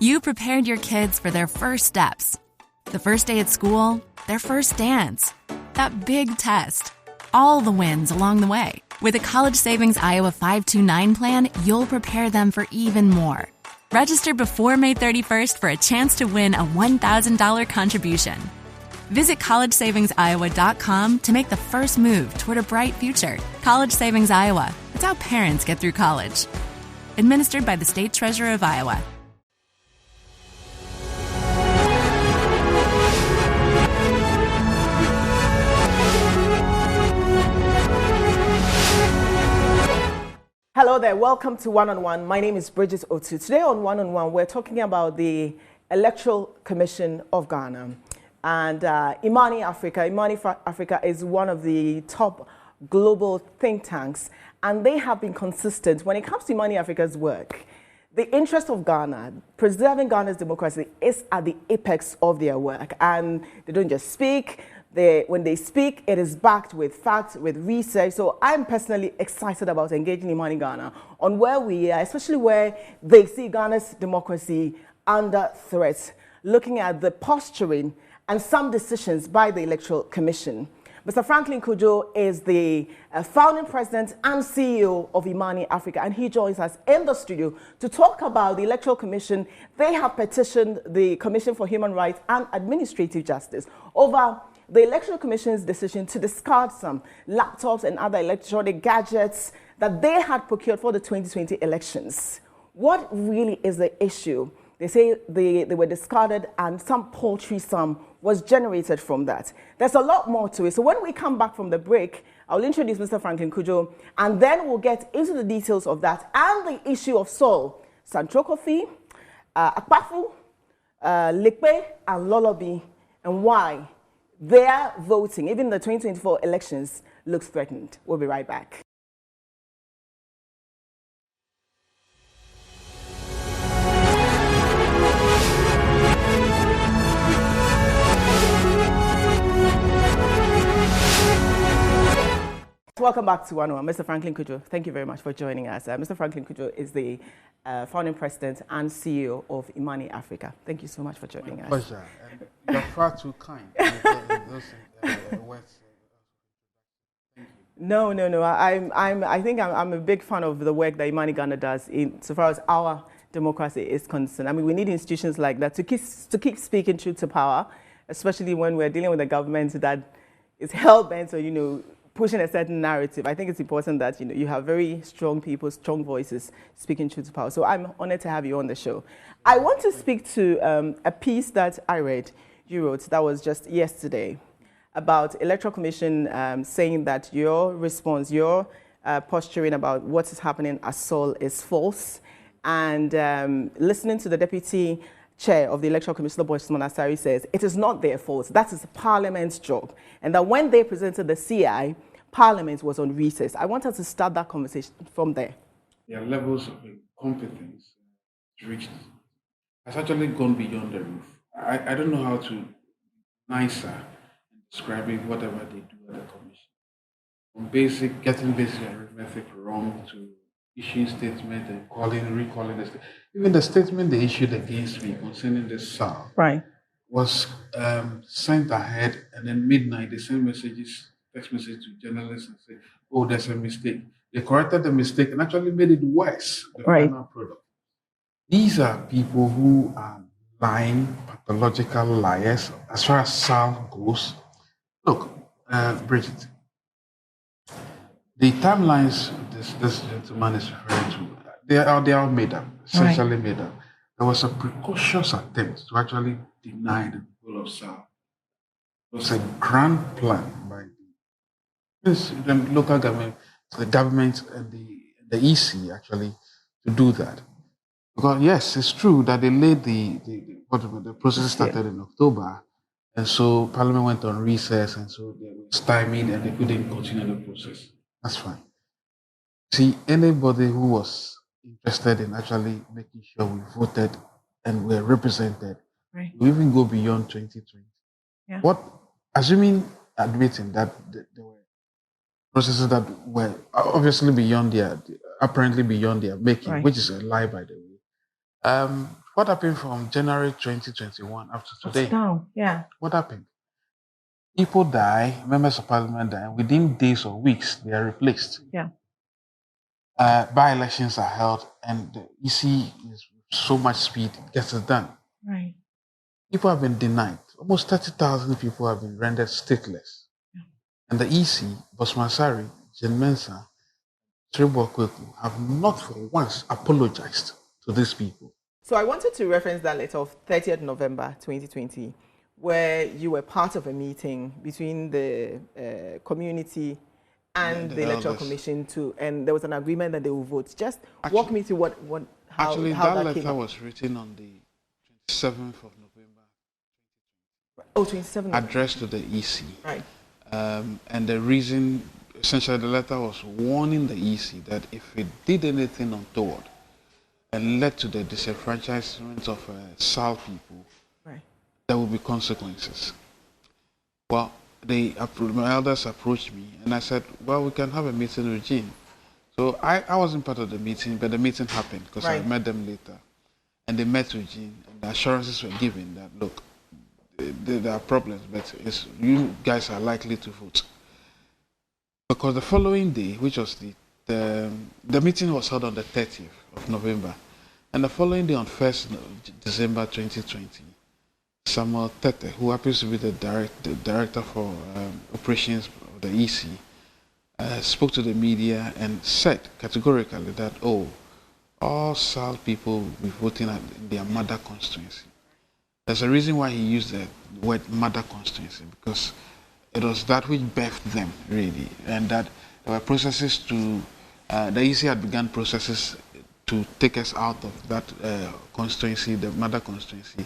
You prepared your kids for their first steps. The first day at school, their first dance, that big test, all the wins along the way. With a College Savings Iowa 529 plan, you'll prepare them for even more. Register before May 31st for a chance to win a $1,000 contribution. Visit collegesavingsiowa.com to make the first move toward a bright future. College Savings Iowa. It's how parents get through college. Administered by the State Treasurer of Iowa. Hello there, welcome to One on One. My name is Bridget Otu. Today on One on One, we're talking about the Electoral Commission of Ghana. And IMANI Africa is one of the top global think tanks, and they have been consistent when it comes to IMANI Africa's work. The interest of Ghana, preserving Ghana's democracy, is at the apex of their work. And they don't just speak. When they speak, it is backed with facts, with research. So I'm personally excited about engaging IMANI Ghana on where we are, especially where they see Ghana's democracy under threat, looking at the posturing and some decisions by the Electoral Commission. Mr. Franklin CUDJOE is the founding president and CEO of IMANI Africa, and he joins us in the studio to talk about the Electoral Commission. They have petitioned the Commission for Human Rights and Administrative Justice over the Electoral Commission's decision to discard some laptops and other electronic gadgets that they had procured for the 2020 elections. What really is the issue? They say they were discarded and some paltry sum was generated from that. There's a lot more to it. So when we come back from the break, I'll introduce Mr. Franklin CUDJOE, and then we'll get into the details of that and the issue of Seoul, Santrokofi, Akpafu, Lekpe, and Lolobi, and why their voting, even the 2024 elections, looks threatened. We'll be right back. Welcome back to One on One. Mr. Franklin CUDJOE, thank you very much for joining us. Mr. Franklin CUDJOE is the founding president and CEO of IMANI Africa. Thank you so much for joining us. Pleasure. You're far too kind. No. I think I'm a big fan of the work that IMANI Ghana does so far as our democracy is concerned. I mean, we need institutions like that to keep speaking truth to power, especially when we're dealing with a government that is hell-bent on, pushing a certain narrative. I think it's important that you have very strong people, strong voices speaking truth to power. So I'm honored to have you on the show. I want to speak to a piece that I read, you wrote, that was just yesterday, about Electoral Commission saying that your response, your posturing about what is happening at Seoul is false, and listening to the Deputy Chair of the Electoral Commission, Bosh Monasari, says it is not their fault. That is Parliament's job. And that when they presented the CI, Parliament was on recess. I want us to start that conversation from there. Their levels of competence reached has actually gone beyond the roof. I don't know how to nicer in describing whatever they do at the commission. From getting basic arithmetic wrong to issuing statement and recalling the statement. Even the statement they issued against me concerning the SAL was sent ahead, and then midnight they sent text messages to journalists and say, "Oh, there's a mistake." They corrected the mistake and actually made it worse, the final product. These are people who are lying, pathological liars as far as SAL goes. Look, Bridget, the timelines this gentleman is referring to, they are made up, essentially made up. There was a precautious attempt to actually deny the people of SAL. It was a grand plan by the local government, the government and the EC actually to do that. Because yes, it's true that they laid the process started in October, and so Parliament went on recess, and so they were stymied and they couldn't continue the process. That's fine. See, anybody who was interested in actually making sure we voted and were represented, we even go beyond 2020. Yeah. Admitting that there were processes that were obviously apparently beyond their making, which is a lie, by the way. What happened from January 2021 up to today? Down, yeah. What happened? People die, members of parliament die, and within days or weeks, they are replaced. Yeah. By-elections are held, and the EC is so much speed, it gets it done. Right. People have been denied. Almost 30,000 people have been rendered stateless. Yeah. And the EC, Bosmasari, Jen Mensah, Tribal Kweku have not for once apologized to these people. So I wanted to reference that letter of 30th November 2020, where you were part of a meeting between the community and the Electoral Commission and there was an agreement that they will vote. Just walk me through how that letter was written on the 27th of November. Oh, 27th. Addressed to the EC. Right. And the reason, essentially, the letter was warning the EC that if it did anything untoward and led to the disenfranchisement of SAL people, right, there will be consequences. Well, my elders approached me and I said, well, we can have a meeting with Jean. So I wasn't part of the meeting, but the meeting happened because I met them later. And they met with Jean and the assurances were given that, look, there are problems, but you guys are likely to vote. Because the following day, which was the meeting was held on the 30th of November, and the following day on 1st December 2020, Samuel Tete, who happens to be the director for operations of the EC, spoke to the media and said categorically that, all SAL people will be voting in their mother constituency. There's a reason why he used the word mother constituency, because it was that which birthed them, really, and that there were processes to, the EC had begun processes to take us out of that constituency, the mother constituency,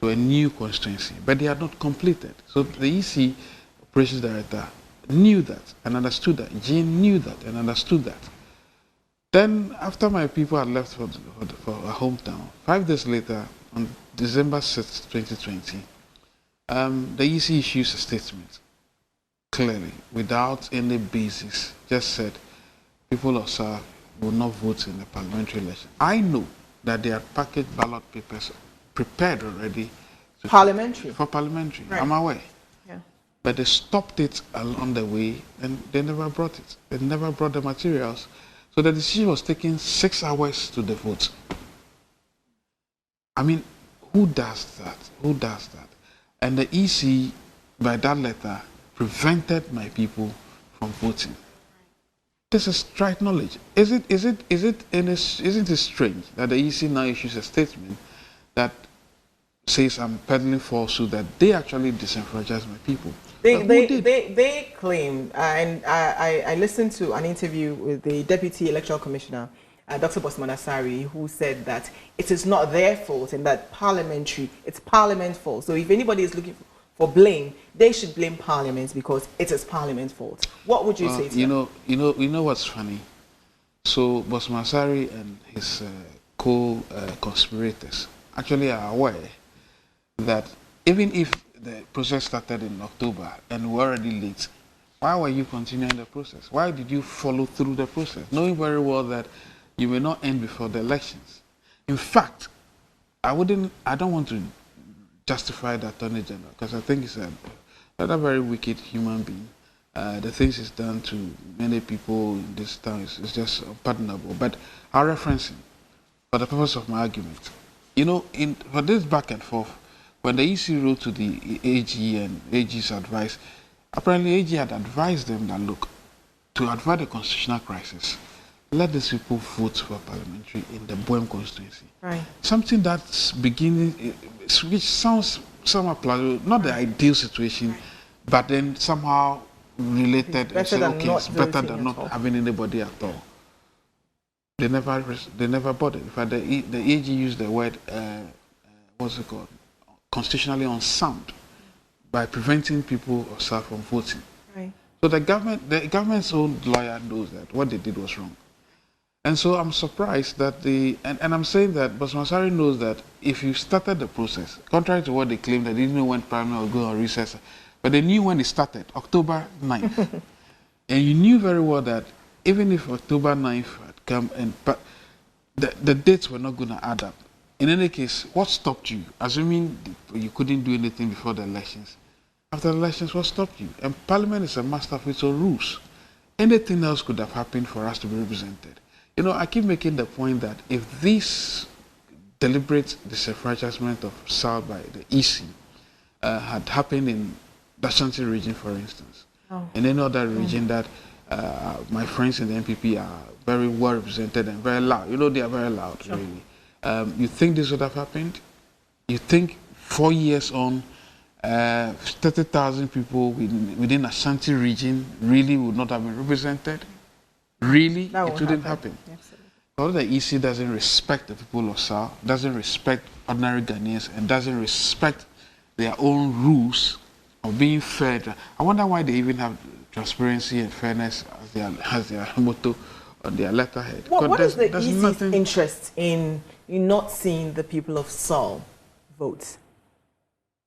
to a new constituency, but they had not completed. So the EC operations director knew that and understood that. Jean knew that and understood that. Then, after my people had left for a hometown, 5 days later, on December 6, 2020, the EC issues a statement, clearly, without any basis, just said, people of SAL will not vote in the parliamentary election. I know that they had packaged ballot papers prepared already. For parliamentary, right. I'm aware. Yeah. But they stopped it along the way and they never brought it. They never brought the materials. So the decision was taking 6 hours to the vote. I mean, who does that? Who does that? And the EC, by that letter, prevented my people from voting. This is trite knowledge. Isn't it strange that the EC now issues a statement that says I'm peddling falsehood, that they actually disenfranchised my people? They claim, and I listened to an interview with the Deputy Electoral Commissioner, Dr. Bosmanasari, who said that it is not their fault and that it's Parliament's fault. So if anybody is looking for blame, they should blame Parliament because it is Parliament's fault. What would you say to that? You know what's funny? So Bosmanasari and his co-conspirators actually are aware that even if the process started in October and we're already late, why were you continuing the process? Why did you follow through the process, knowing very well that you may not end before the elections? In fact, I don't want to justify the Attorney General because I think he's a very wicked human being. The things he's done to many people in this town is just unpardonable. But I'll reference him for the purpose of my argument. For this back and forth, when the EC wrote to the AG and AG's advice, apparently AG had advised them that, look, to avoid a constitutional crisis, let these people vote for parliamentary in the Boem constituency. Right. Something that's beginning, which sounds somewhat plausible, not the ideal situation, right, but then somehow related and say, okay, it's better than not having anybody at all. They never bothered. In fact, the AG used the word, what's it called, constitutionally unsound, by preventing people of SAL from voting. Right. So the government's own lawyer knows that what they did was wrong. And so I'm surprised that and I'm saying that Bosmasari knows that if you started the process, contrary to what they claimed, they didn't know when Parliament would go on recess, but they knew when it started, October 9th. And you knew very well that even if October 9th had come, but the dates were not going to add up. in any case, what stopped you? Assuming you couldn't do anything before the elections. After the elections, what stopped you? And Parliament is a master of its own rules. Anything else could have happened for us to be represented. You know, I keep making the point that if this deliberate disenfranchisement of SAL by the EC had happened in the Ashanti region, for instance, in any other region that my friends in the NPP are very well represented and very loud. You know, they are very loud, really. You think this would have happened? You think 4 years on, 30,000 people within Ashanti region really would not have been represented? Really? It wouldn't happen. Although the EC doesn't respect the people of SAL, doesn't respect ordinary Ghanaians, and doesn't respect their own rules of being fair. I wonder why they even have transparency and fairness as their motto on their letterhead. What is the EC's interest in not seeing the people of SAL vote?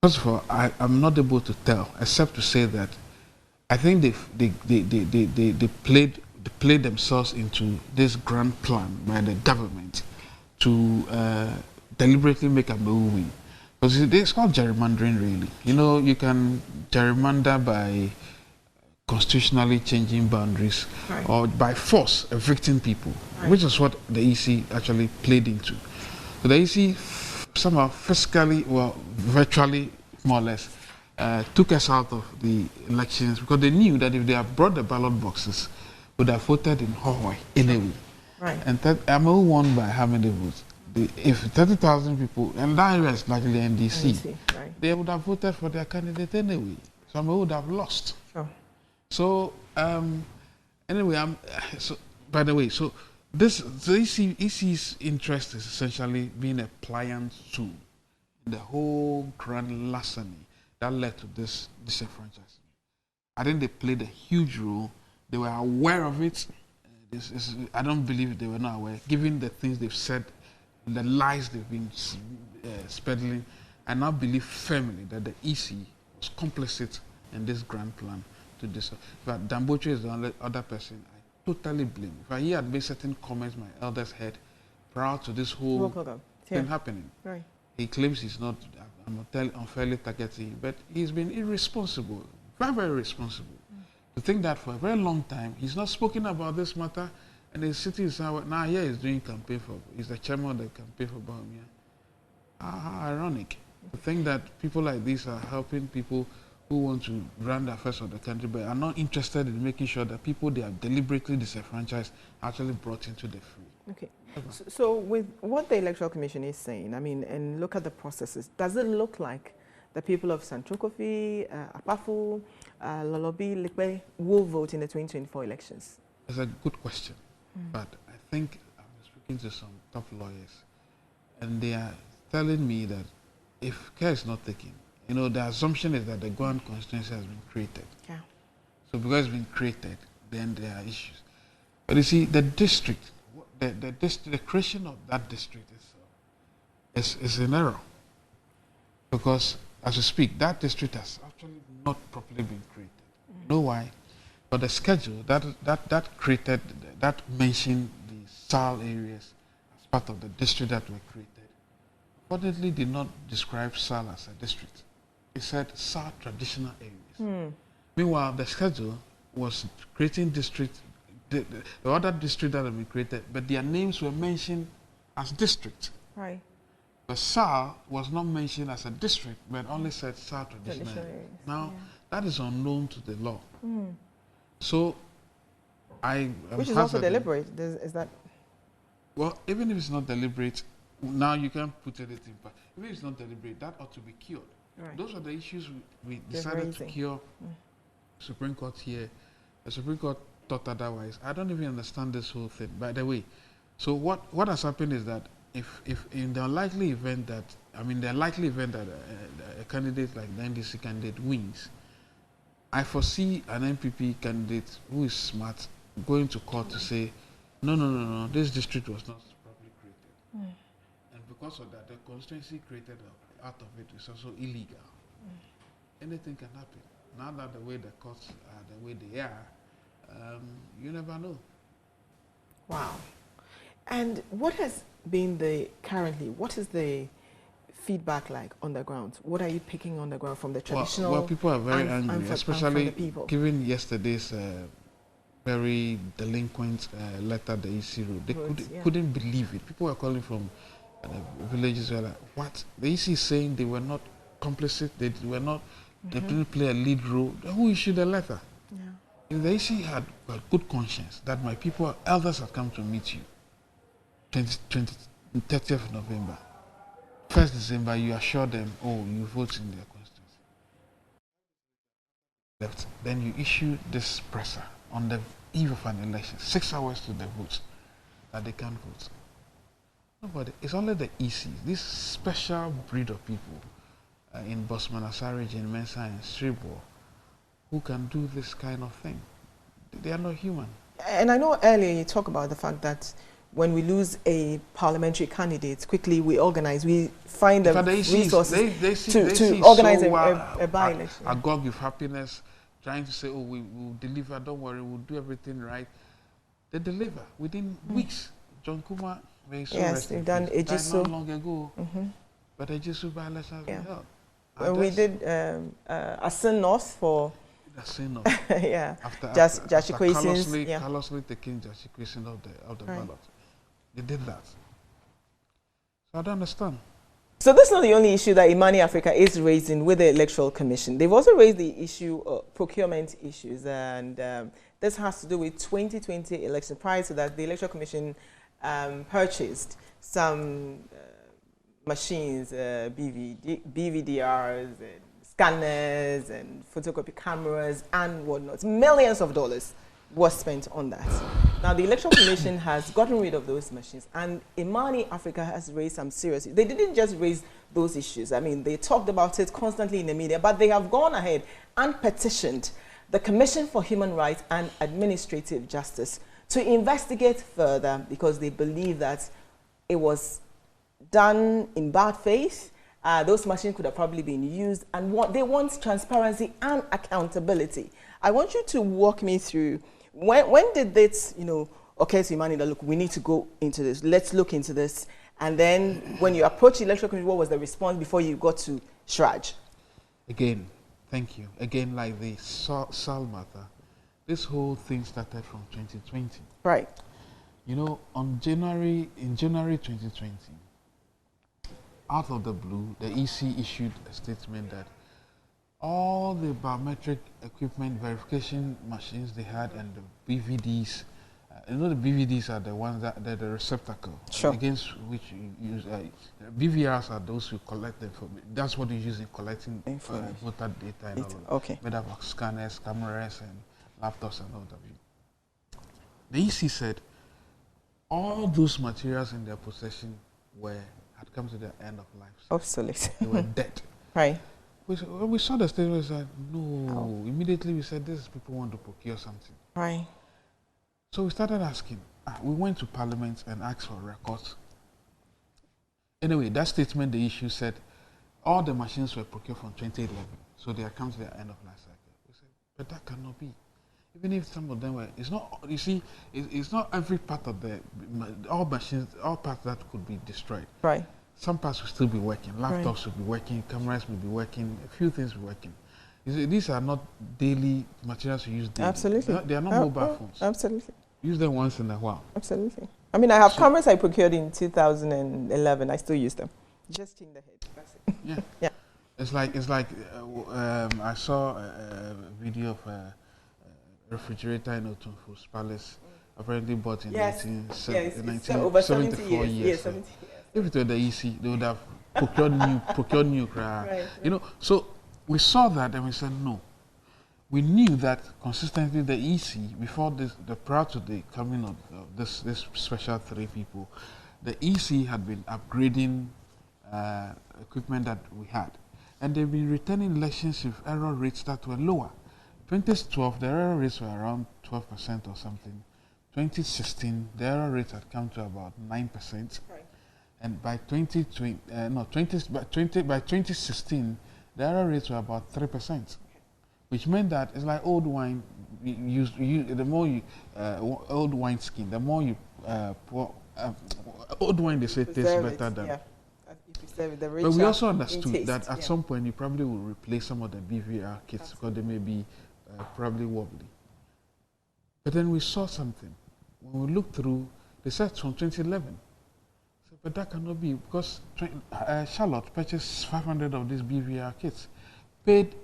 First of all, I'm not able to tell, except to say that I think they played themselves into this grand plan by the government to deliberately make a win. Because it's called gerrymandering, really. You know, you can gerrymander by constitutionally changing boundaries or by force evicting people, which is what the EC actually played into. So the EC somehow fiscally, well, virtually, more or less, took us out of the elections because they knew that if they had brought the ballot boxes, would have voted in Hawaii anyway. And Amaru won by how many votes? If 30,000 people, and that area is largely NDC, they would have voted for their candidate anyway. So Amaru would have lost. So anyway, by the way, so the EC's interest is essentially being a pliant tool in the whole grand larceny that led to this disenfranchisement. I think they played a huge role. They were aware of it. I don't believe they were not aware, given the things they've said, the lies they've been peddling. I now believe firmly that the EC was complicit in this grand plan to this. But Damboche is the only other person I totally blame. If he had made certain comments my elders had prior to this whole thing happening, he claims he's not unfairly targeting, but he's been irresponsible, very, very irresponsible. To think that for a very long time, he's not spoken about this matter, and he's sitting somewhere. Now here he's doing campaign for, he's the chairman of the campaign for Bawumia. How ironic. To think that people like this are helping people who want to run the affairs of the country, but are not interested in making sure that people they have deliberately disenfranchised are actually brought into the free. Okay. So with what the Electoral Commission is saying, I mean, and look at the processes, does it look like the people of Santrokofi, Apafu, Lolobi, Likwe will vote in the 2024 elections? It's a good question, but I think I'm speaking to some top lawyers, and they are telling me that if care is not taken, you know, the assumption is that the Guan constituency has been created. So because it's been created, then there are issues. But you see, the district, the creation of that district is an error, because as we speak, that district has actually not properly been created. You know why? But the schedule that created, that mentioned the SAL areas as part of the district that were created, unfortunately did not describe SAL as a district. It said SAL traditional areas. Meanwhile, the schedule was creating district, the other district that had been created, but their names were mentioned as district. But SAL was not mentioned as a district, but only said SAL traditional areas. Now, that is unknown to the law. So, which is also deliberate, is that? Well, even if it's not deliberate, now you can't put anything, but if it's not deliberate, that ought to be cured. Those are the issues we decided to cure. Supreme Court here. The Supreme Court thought otherwise. I don't even understand this whole thing, by the way. So what has happened is that if in the unlikely event that, a candidate like the NDC candidate wins, I foresee an MPP candidate who is smart going to court to say, no, this district was not properly created. And because of that, the constituency created out of it is also illegal. Anything can happen. Now that the way the courts are the way they are, you never know. Wow. And what has being currently, what is the feedback like on the ground? What are you picking on the ground from the traditional? Well, people are very angry, and especially people. given yesterday's very delinquent letter the EC wrote. They couldn't believe it. People were calling from villages were like, what? The EC is saying they were not complicit, they were not, they didn't play a lead role. Who issued the letter? Yeah. If the EC had a good conscience that my people, elders have come to meet you, 30th of November, 1st December, you assure them, oh, you vote in their constituency. Left. Then you issue this presser on the eve of an election, 6 hours to the vote, that they can't vote. Nobody. It's only the EC, this special breed of people in Bosman, Asarij, in Mensa, and Stribor, who can do this kind of thing. They are not human. And I know earlier you talked about the fact that when we lose a parliamentary candidate, quickly we organize, we find the resources to organize a by-election. Agog with happiness, trying to say, oh, we will deliver, don't worry, we'll do everything right. They deliver within weeks. John Kuma, they've done Ejisu not long ago, but Ejisu by-election has been held. We did Asin North for... Asin North. Yeah. After callously taking Jashikwesin of the ballot. They did that. So I don't understand. So that's not the only issue that IMANI Africa is raising with the Electoral Commission. They've also raised the issue of procurement issues, and this has to do with 2020 election. Prior to that, the Electoral Commission purchased some machines, BVDRs, and scanners, and photocopy cameras, and whatnot. Millions of dollars was spent on that. Now, the Electoral Commission has gotten rid of those machines, and IMANI Africa has raised some serious... They didn't just raise those issues. I mean, they talked about it constantly in the media, but they have gone ahead and petitioned the Commission for Human Rights and Administrative Justice to investigate further, because they believe that it was done in bad faith. Those machines could have probably been used, and they want transparency and accountability. I want you to walk me through, when did this, occur to IMANI that, look, we need to go into this, let's look into this, and then when you approached the Electoral Commission, what was the response before you got to Shraj? Again, thank you. Again, like the Sal matter, this whole thing started from 2020. Right. In January 2020, out of the blue, the EC issued a statement that all the biometric equipment verification machines they had and the BVDs, the BVDs are the ones that they're the receptacle against which you use. BVRs are those who collect the information. That's what you use in collecting voter data and all that. Okay. Made up of scanners, cameras, and laptops and all that. The EC said all those materials in their possession had come to the end of life. Obsolete. They were dead. Right. When we saw the statement, we said, no. Immediately we said, these people want to procure something. Right. So we started asking. We went to Parliament and asked for records. Anyway, that statement, the issue said, all the machines were procured from 2011. So they had come to the end of life cycle. We said, but that cannot be. Even if some of them were, it's not, you see, it's not every part of all machines, all parts that could be destroyed. Right. Some parts will still be working. Laptops will be working. Cameras will be working. A few things will be working. You see, these are not daily materials you use daily. Absolutely. They are not mobile phones. Absolutely. Use them once in a while. Absolutely. I mean, I have cameras I procured in 2011. I still use them. Just in the head. That's it. Yeah. Yeah. It's like I saw a video of a refrigerator in Otunfu's Palace, apparently bought in 1974 years. Yes, 70 years. If it were the EC, they would have procured new crap. Right. So we saw that and we said no. We knew that consistently the EC, before prior to the coming of this special 3 people, the EC had been upgrading equipment that we had. And they've been returning elections with error rates that were lower. 2012, the error rates were around 12% or something. 2016, the error rate had come to about 9%. Right. And by 2016, the error rates were about 3%, which meant that it's like old wine. The more you old wine skin, the more you pour old wine, they say tastes better than. Yeah. If you serve it, the But we also understood that at yeah. some point you probably will replace some of the BVR kits because they may be probably wobbly. But then we saw something. When we looked through, they said from 2011. So, but that cannot be because Charlotte purchased 500 of these BVR kits, paid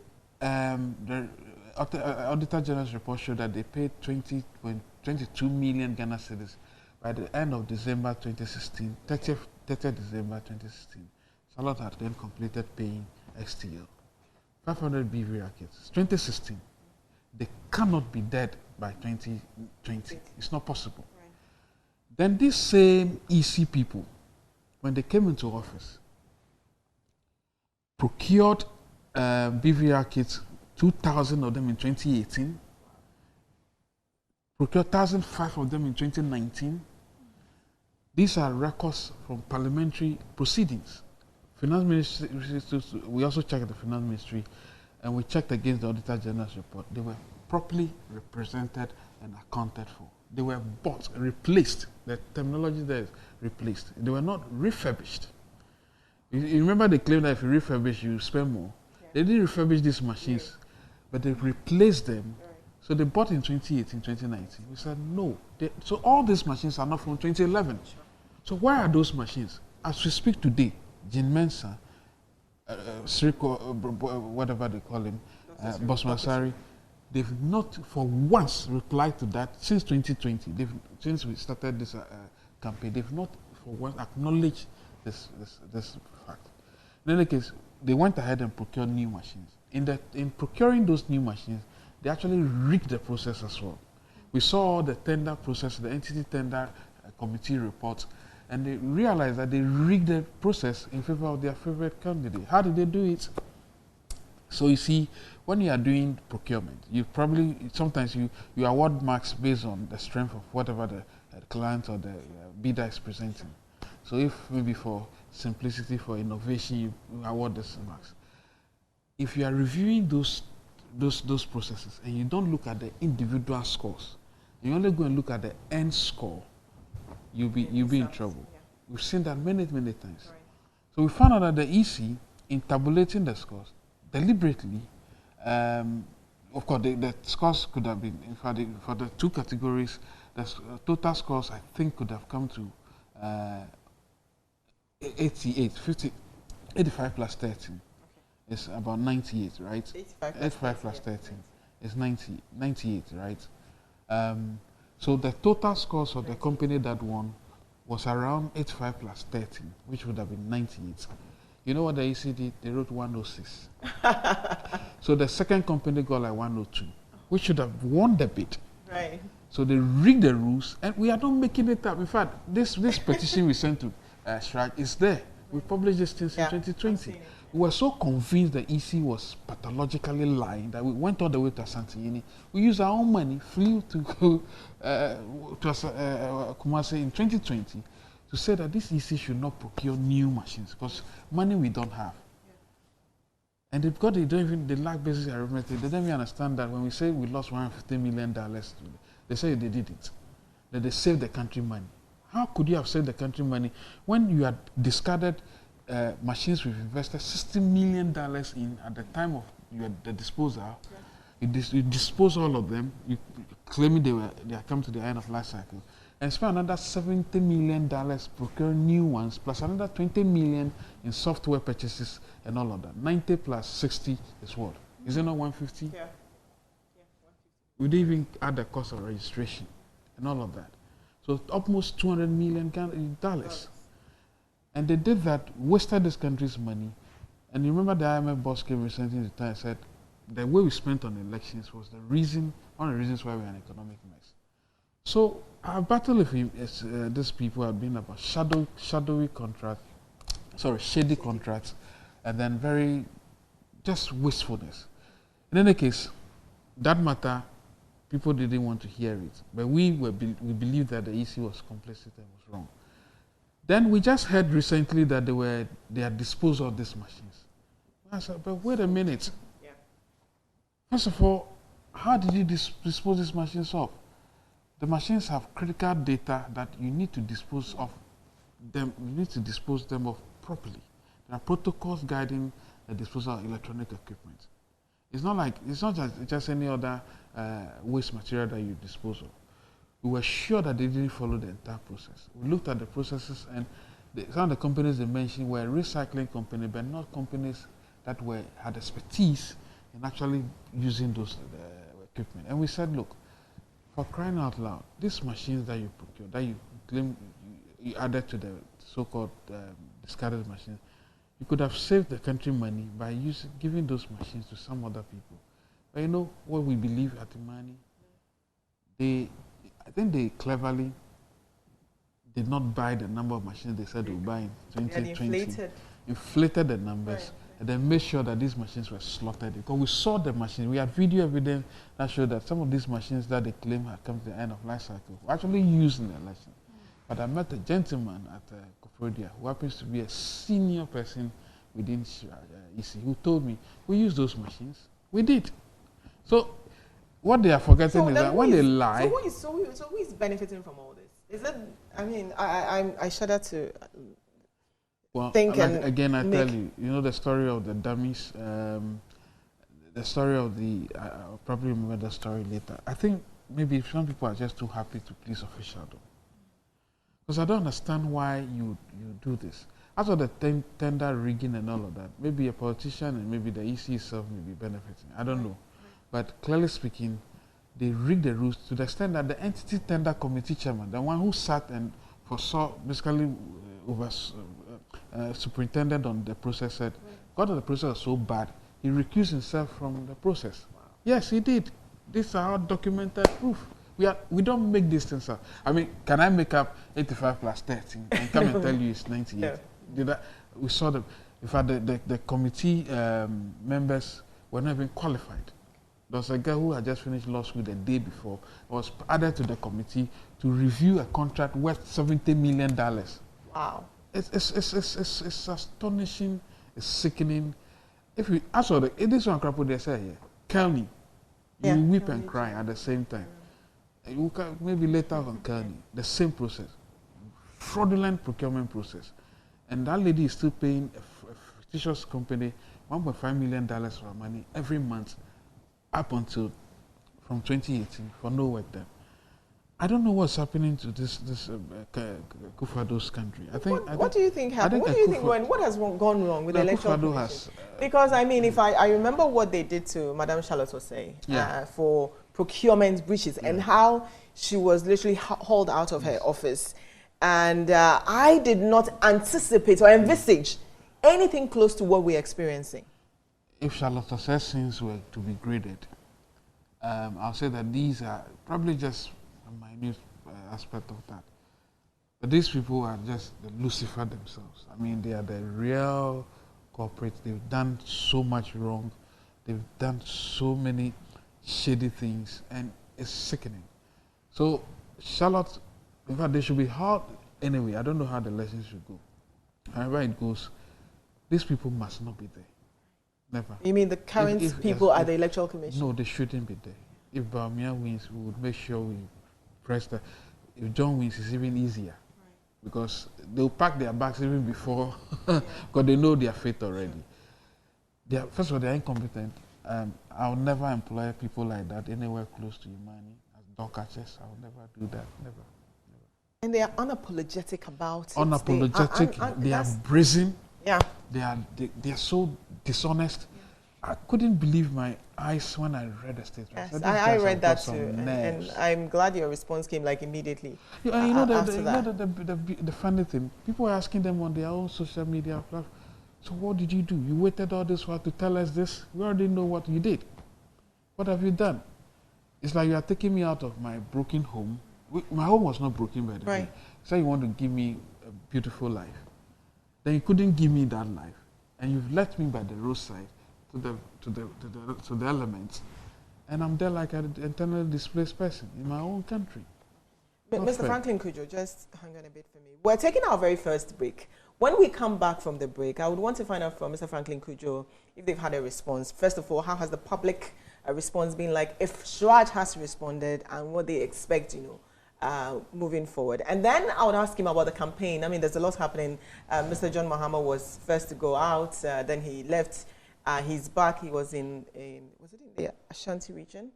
the Auditor General's report showed that they paid 22 million Ghana cedis by the end of December 2016, 30th December 2016. Charlotte had then completed paying XTL. 500 BVR kits. 2016. They cannot be dead by 2020. It's not possible. Right. Then these same EC people, when they came into office, procured BVR kits, 2,000 of them in 2018, procured 1,005 of them in 2019. These are records from parliamentary proceedings. Finance Ministry, we also checked the Finance Ministry, and we checked against the Auditor General's report. They were properly represented and accounted for. They were bought, replaced. The terminology there is replaced. They were not refurbished. You remember they claimed that if you refurbish, you spend more. Yeah. They didn't refurbish these machines, but they replaced them. Right. So they bought in 2018, 2019. We said no. So all these machines are not from 2011. Sure. So where are those machines? As we speak today, Jean Mensa, Sriko, whatever they call him, Bosmasari, they've not for once replied to that since 2020. Since we started this campaign, they've not for once acknowledged this fact. In any case, they went ahead and procured new machines. In procuring those new machines, they actually rigged the process as well. We saw the tender process, the entity tender committee reports, and they realized that they rigged the process in favor of their favorite candidate. How did they do it? So you see, when you are doing procurement, you probably, sometimes you award marks based on the strength of whatever the client or the bidder is presenting. So if maybe for simplicity, for innovation, you award this marks. If you are reviewing those processes and you don't look at the individual scores, you only go and look at the end score, you'll be in trouble. Yeah. We've seen that many times. Right. So we found out that the EC, in tabulating the scores, deliberately, of course, the scores could have been, in fact, for the two categories, the total scores, I think, could have come to 85 plus 13. It's about 98, right? 85 plus 13 is 98, right? So the total scores of the company that won was around 85 plus 13, which would have been 98. You know what the EC did? They wrote 106. So the second company got like 102, which should have won the bid. Right. So they rigged the rules, and we are not making it up. In fact, this petition we sent to Shraj is there. We published this since 2020. We were so convinced the EC was pathologically lying that we went all the way to Asantini. We used our own money, flew to Kumasi in 2020 to say that this EC should not procure new machines because money we don't have. And because they lack basic arithmetic, they don't even understand that when we say we lost $150 million, they say they did it, that they saved the country money. How could you have saved the country money when you had discarded machines we've invested $60 million in at the time of the disposal? Yes. You dispose all of them, you claiming they have come to the end of life cycle, and spend another $70 million procuring new ones, plus another $20 million in software purchases and all of that. 90 plus 60 is what? Is it not 150? Yeah. 150. We didn't even add the cost of registration and all of that. So almost $200 million. And they did that, wasted this country's money. And you remember the IMF boss came recently in the time and said the way we spent on elections was one of the reasons why we're an economic mess. So our battle with these people have been about shady contracts, and then very just wastefulness. In any case, that matter, people didn't want to hear it, but we believed that the EC was complicit and was wrong. Then we just heard recently that they had disposed of these machines. I said, but wait a minute. Yeah. First of all, how did you dispose these machines of? The machines have critical data that you need to dispose of dispose them of properly. There are protocols guiding the disposal of electronic equipment. It's not just any other waste material that you dispose of. We were sure that they didn't follow the entire process. We looked at the processes, and some of the companies they mentioned were recycling companies, but not companies that had expertise in actually using those equipment. And we said, look, for crying out loud, these machines that you procure, that you claim you added to the so-called discarded machines, you could have saved the country money by giving those machines to some other people. But you know what we believe at IMANI? I think they cleverly did not buy the number of machines they said they would buy in 2020. Inflated the numbers, right, and then made sure that these machines were slaughtered. Because we saw the machines, we had video evidence that showed that some of these machines that they claim had come to the end of life cycle were actually used in the election. But I met a gentleman at Koforidua who happens to be a senior person within EC who told me, we use those machines. We did. So what they are forgetting is that when they lie... So who is benefiting from all this? Is it, I mean, I shudder to think again, I tell you, you know the story of the dummies, the story of the... I'll probably remember the story later. I think maybe some people are just too happy to please official though. Because I don't understand why you do this. As for the tender rigging and all of that, maybe a politician and maybe the EC itself may be benefiting. I don't know. But clearly speaking, they rigged the rules to the extent that the entity tender committee chairman, the one who sat and foresaw, basically superintended on the process, said, God, the process was so bad, he recused himself from the process. Wow. Yes, he did. These are all documented proof. We don't make these things up. I mean, can I make up 85 plus 13 and come and tell you it's 98? Yeah. We saw them. In fact, the committee members were not even qualified. There was a girl who had just finished law school the day before, was added to the committee to review a contract worth $70 million. Wow. It's astonishing, it's sickening. If we ask for this one, they say here, Kelly, you weep and cry at the same time. You can, maybe later on Kearney, the same process, fraudulent procurement process. And that lady is still paying a fictitious company $1.5 million for her money every month up until from 2018 for no work done. I don't know what's happening to this Kufado's country. What do you think happened? What do you think what has gone wrong with the electoral commission? Because I mean, if I remember what they did to Madame Charlotte Osei for procurement breaches and how she was literally hauled out of her office, and I did not anticipate or envisage anything close to what we're experiencing. If Charlotte Osei's sins were to be graded, I'll say that these are probably just a minute aspect of that. But these people are just the Lucifer themselves. I mean, they are the real culprits. They've done so much wrong. They've done so many shady things, and it's sickening. So, Charlotte, in fact, they should be hard anyway. I don't know how the elections should go. However it goes, these people must not be there. Never. You mean the current people at the Electoral Commission? No, they shouldn't be there. If Bawumia wins, we would make sure we press that. If John wins, it's even easier. Right. Because they'll pack their bags even before, because they know their fate already. First of all, they're incompetent. I'll never employ people like that anywhere close to IMANI as dog catchers. I'll never do that. Never. And they are unapologetic about it. Unapologetic. They are brazen. Yeah. They are so dishonest. Yeah. I couldn't believe my eyes when I read the statement. Yes, I read that too, and I'm glad your response came like immediately. Yeah, you know the funny thing, people are asking them on their own social media platform, so what did you do? You waited all this while to tell us this? We already know what you did. What have you done? It's like you are taking me out of my broken home. My home was not broken by the way. So you want to give me a beautiful life. Then you couldn't give me that life, and you've left me by the roadside to the elements, and I'm there like an internally displaced person in my own country. But Mr. Franklin CUDJOE, just hang on a bit for me. We're taking our very first break. When we come back from the break, I would want to find out from Mr. Franklin CUDJOE if they've had a response. First of all, how has the public response been like? If Shraj has responded, and what they expect, moving forward. And then I would ask him about the campaign. I mean, there's a lot happening. Mr. John Mahama was first to go out, then he left. He's back. He was in was it in the Ashanti region?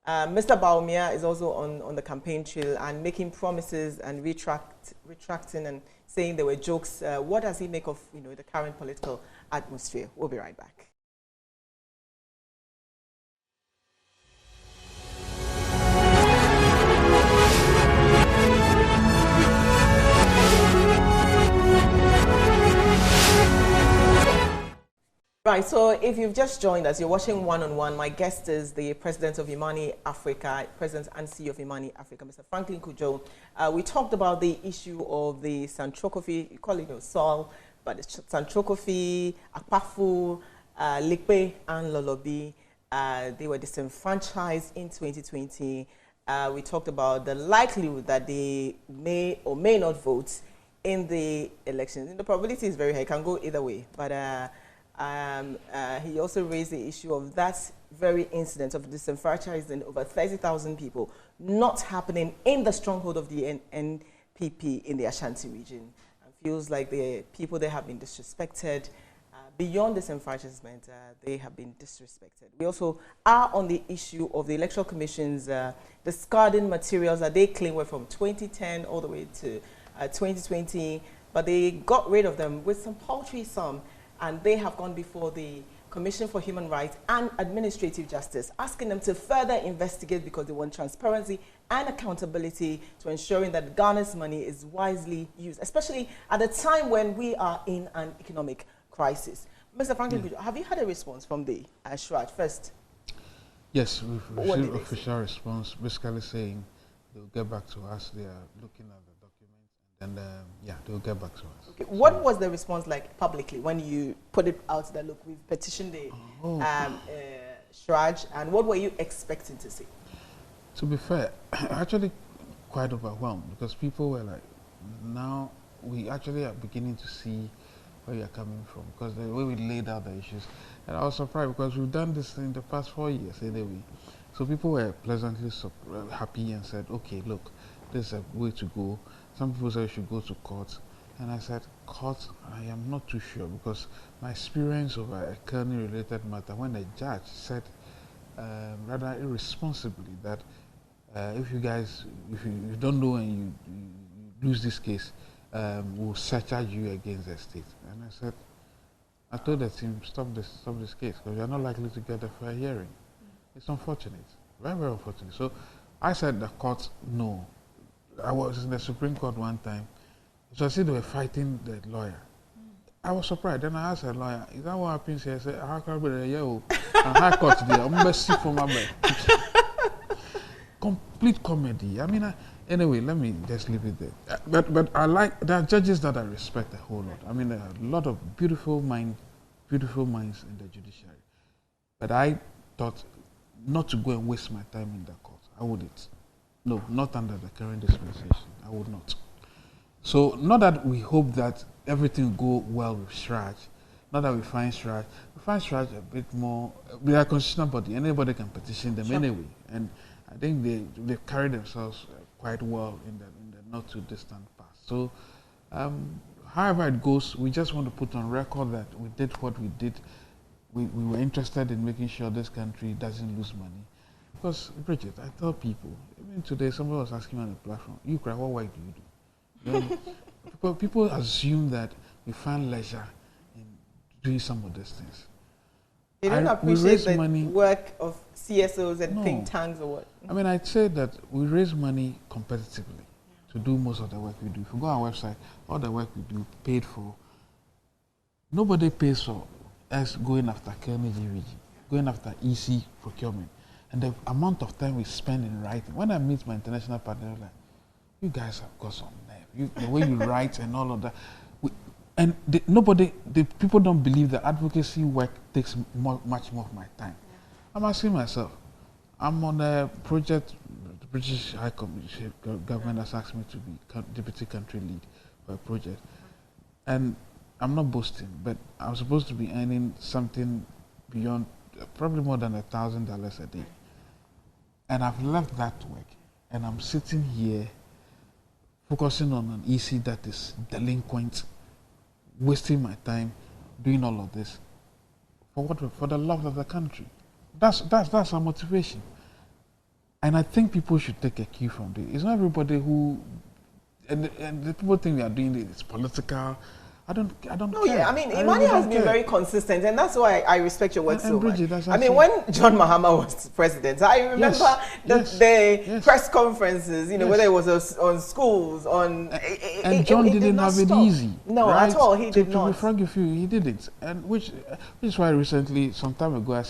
Mr. Baumia is also on the campaign trail and making promises and retracting and saying there were jokes. What does he make of the current political atmosphere? We'll be right back. Right, so if you've just joined us, you're watching One on One. My guest is the president of IMANI Africa, president and CEO of IMANI Africa, Mr. Franklin CUDJOE. We talked about the issue of the Santrokofi, you call it soil, but it's Santrokofi, Akpafu, Likpe, and Lolobi. They were disenfranchised in 2020. We talked about the likelihood that they may or may not vote in the elections. And the probability is very high, it can go either way, but he also raised the issue of that very incident of disenfranchising over 30,000 people not happening in the stronghold of the NPP in the Ashanti region. And feels like the people there have been disrespected. Beyond disenfranchisement, they have been disrespected. We also are on the issue of the Electoral Commission's discarding materials that they claim were from 2010 all the way to 2020, but they got rid of them with some paltry sum. And they have gone before the Commission for Human Rights and Administrative Justice, asking them to further investigate because they want transparency and accountability to ensuring that Ghana's money is wisely used, especially at a time when we are in an economic crisis. Mr. Franklin, have you had a response from the Shraj first? Yes, we've received official response, basically saying they'll get back to us. They are looking at the documents, and yeah, they'll get back to us. Okay. So what was the response like publicly when you put it out that, look, we've petitioned the Shraj, and what were you expecting to see? To be fair, actually quite overwhelmed, because people were like, now we actually are beginning to see where you're coming from, because the way we laid out the issues. And I was surprised because we've done this in the past 4 years anyway. So people were pleasantly happy and said, okay, look, this is a way to go. Some people said you should go to court. And I said, court, I am not too sure, because my experience over a Kearney-related matter, when the judge said rather irresponsibly that if you guys, if you don't know and you lose this case, we'll surcharge you against the state. And I said, I told the team, stop this case, because you're not likely to get a fair hearing. It's unfortunate, very, very unfortunate. So I said the court, no. I was in the Supreme Court one time, so I see they were fighting the lawyer. I was surprised. Then I asked the lawyer, is that what happens here? I said, how can I be there? And High Court there, I'm going to see for my bed. Complete comedy. I mean, anyway, let me just leave it there. But I like, there are judges that I respect a whole lot. I mean, there are a lot of beautiful minds in the judiciary. But I thought not to go and waste my time in the court. I wouldn't. No, not under the current dispensation. I would not. So, not that we hope that everything will go well with Shraj, not that we find Shraj a bit more, we are a constitutional body, anybody can petition them anyway. And I think they carry themselves quite well in the not too distant past. So, however it goes, we just want to put on record that we did what we did. We were interested in making sure this country doesn't lose money. Because, Bridget, I tell people, even today somebody was asking me on the platform, you cry, what work do you do? People assume that we find leisure in doing some of these things. They don't appreciate the work of CSOs and think tanks or what? I mean, I'd say that we raise money competitively to do most of the work we do. If you go on our website, all the work we do paid for. Nobody pays for us going after Kearney GVG, going after EC procurement. And the amount of time we spend in writing. When I meet my international partners, like, you guys have got some nerve. The way you write and all of that. People don't believe that advocacy work takes much more of my time. I'm asking myself, I'm on a project, the British High Commission government has asked me to be deputy country lead for a project. And I'm not boasting, but I'm supposed to be earning something beyond, probably more than $1,000 a day. And I've left that work, and I'm sitting here focusing on an EC that is delinquent, wasting my time doing all of this. For what? For the love of the country. That's our motivation. And I think people should take a cue from this. It's not everybody who, and the people think we are doing it's political. I don't no, care. Yeah, I mean, Imani has been very consistent, and that's why I respect your words so Bridget, much. I mean, when John Mahama was president, I remember the press conferences, you know, whether it was on schools, and John didn't have it easy. No, right? at all, he did not. To be frank with you, he didn't. And which is why recently, some time ago, I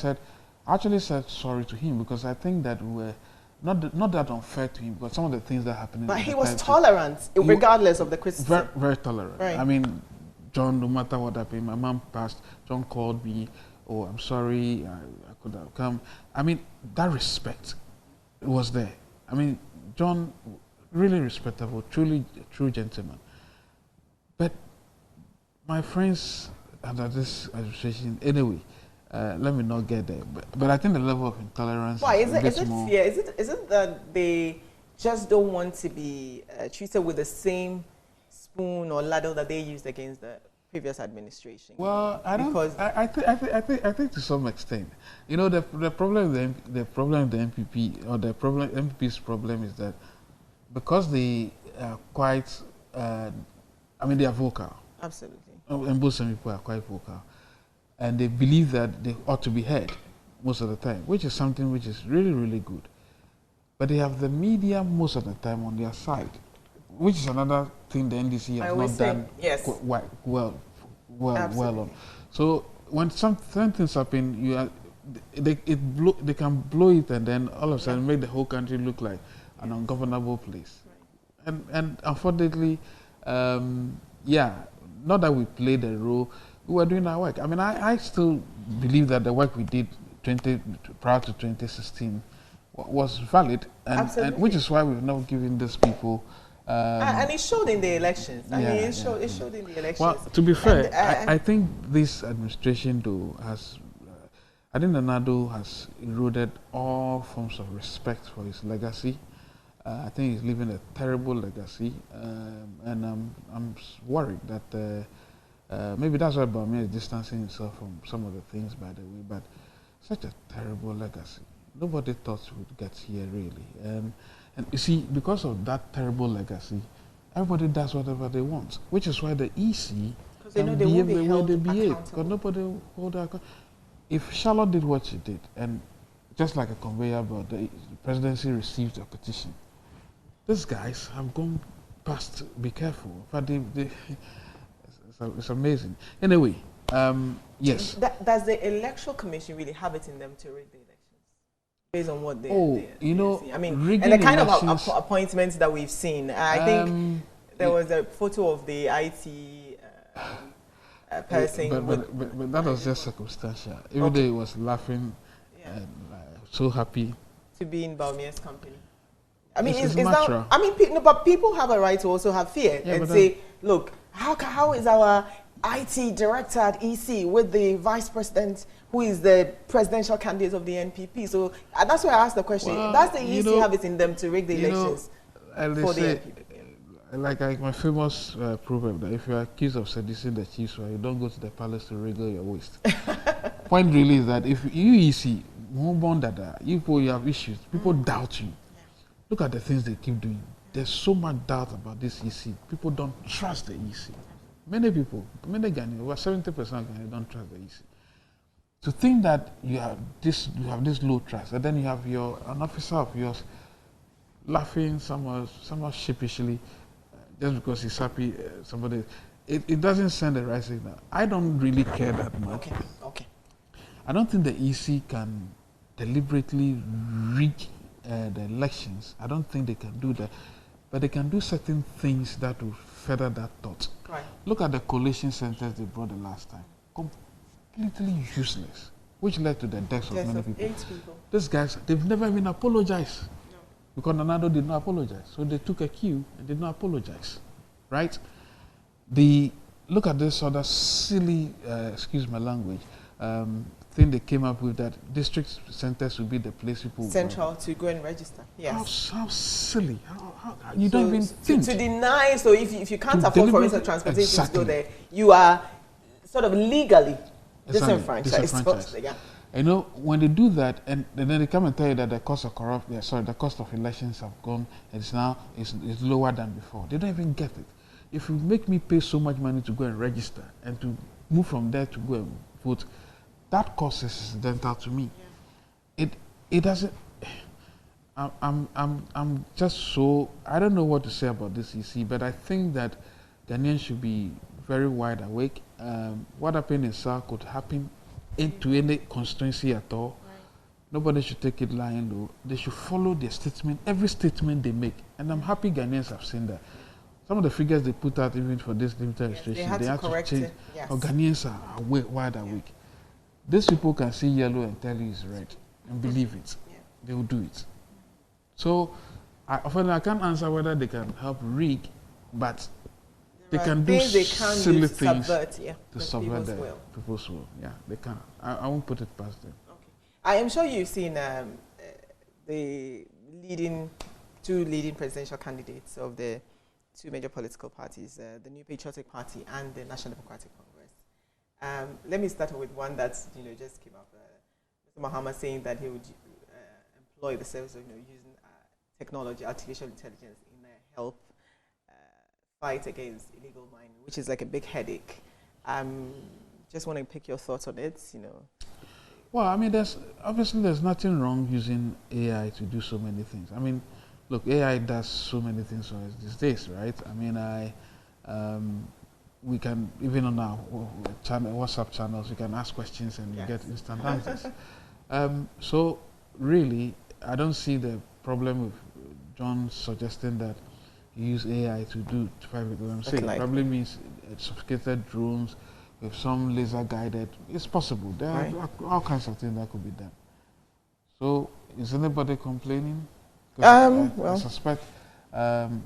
actually said sorry to him, because I think that we were not that unfair to him, but some of the things that happened. But he was tolerant, regardless of the criticism. Very, very tolerant. Right. I mean, John, no matter what happened, my mom passed, John called me, oh, I'm sorry, I could have come. I mean, that respect was there. I mean, John, really respectable, truly a true gentleman. But my friends under this administration, anyway, let me not get there. But I think the level of intolerance is fear? Is it that they just don't want to be treated with the same spoon or ladle that they used against the previous administration? Well, I think to some extent, you know, the problem with the MPP, or MPP's problem is that because they are quite, I mean, they are vocal. Absolutely. And both some people are quite vocal, and they believe that they ought to be heard most of the time, which is something which is really, really good. But they have the media most of the time on their side, which is another thing the NDC has not done well on. So when some things happen, they can blow it, and then all of a sudden make the whole country look like an ungovernable place. Right. And unfortunately, not that we played a role, we were doing our work. I mean, I still believe that the work we did prior to 2016 was valid, and which is why we've not given these people. And it showed in the elections. I mean, it showed in the elections. Well, to be fair, I think this administration, though, I think the NADO has eroded all forms of respect for his legacy. I think he's leaving a terrible legacy, and I'm worried that maybe that's why Bawumia is distancing himself from some of the things, by the way. But such a terrible legacy. Nobody thought we would get here, really. And you see, because of that terrible legacy, everybody does whatever they want, which is why the EC can behave the way they behave. Because nobody will hold their account. If Charlotte did what she did, and just like a conveyor belt, the presidency received a petition, these guys have gone past, be careful. But it's amazing. Anyway, yes. Does the Electoral Commission really have it in them to rig the elections? Based on what they I mean, and the kind of appointments that we've seen. I think there was a photo of the IT person. But that was just circumstantial. Every day was laughing and so happy to be in Bawumia's company. I mean, it's natural. But people have a right to also have fear and say, look, how is our IT director at EC with the vice president who is the presidential candidate of the NPP? So that's why I asked the question. Does the EC have it in them to rig the elections for the NPP? Like my famous proverb that if you are accused of seducing the chiefs, you don't go to the palace to wriggle your waist. Point really is that if you EC, you have issues, people doubt you. Look at the things they keep doing. There's so much doubt about this EC. People don't trust the EC. Many Ghanaians, over 70% of Ghanaians don't trust the EC. To think that you have this low trust, and then you have an officer of yours laughing somewhat sheepishly just because he's happy. It doesn't send the right signal. I don't really care that much. Okay. I don't think the EC can deliberately rig the elections. I don't think they can do that, but they can do certain things that will further that thought. Right. Look at the collation centers they brought the last time. Completely useless, which led to the deaths of many people. 8 people. These guys, they've never even apologized. No. Because Nanado did not apologize. So they took a cue and did not apologize. Right? Look at this other silly, excuse my language, thing they came up with, that district centers would be the place people central to go and register. Yes. How silly! How you don't even think to deny. So if you can't afford, for instance, transportation to go there, you are sort of legally disenfranchised. Yeah. You know, when they do that, and then they come and tell you that the cost of the cost of elections have gone, and it's now is lower than before. They don't even get it. If you make me pay so much money to go and register and to move from there to go and vote, that cost is incidental to me. Yeah. It doesn't. I'm just so, I don't know what to say about this EC, but I think that Ghanaians should be very wide awake. What happened in SAR could happen into any constituency at all. Right. Nobody should take it lying low. They should follow their statement, every statement they make. And I'm happy Ghanaians have seen that. Some of the figures they put out even for this limited registration, they had to change. Yes. Ghanaians are wide awake. These people can see yellow and tell you it's red and believe it. Yeah. They will do it. So I can't answer whether they can help rig, but they can do silly things to subvert people's will. Yeah, they can. I won't put it past them. Okay. I am sure you've seen the two leading presidential candidates of the two major political parties, the New Patriotic Party and the National Democratic Congress. Let me start with one that just came up. Mr. Mahama saying that he would employ the service of using technology, artificial intelligence, in help fight against illegal mining, which is like a big headache. Just want to pick your thoughts on it. Well, I mean, there's nothing wrong using AI to do so many things. I mean, look, AI does so many things for us these days, right? I mean, we can, even on our WhatsApp channels, we can ask questions and you get instant answers. So really, I don't see the problem with John suggesting that you use AI to fight with what I'm saying. It probably means sophisticated drones with some laser guided. It's possible. There are all kinds of things that could be done. So is anybody complaining? I suspect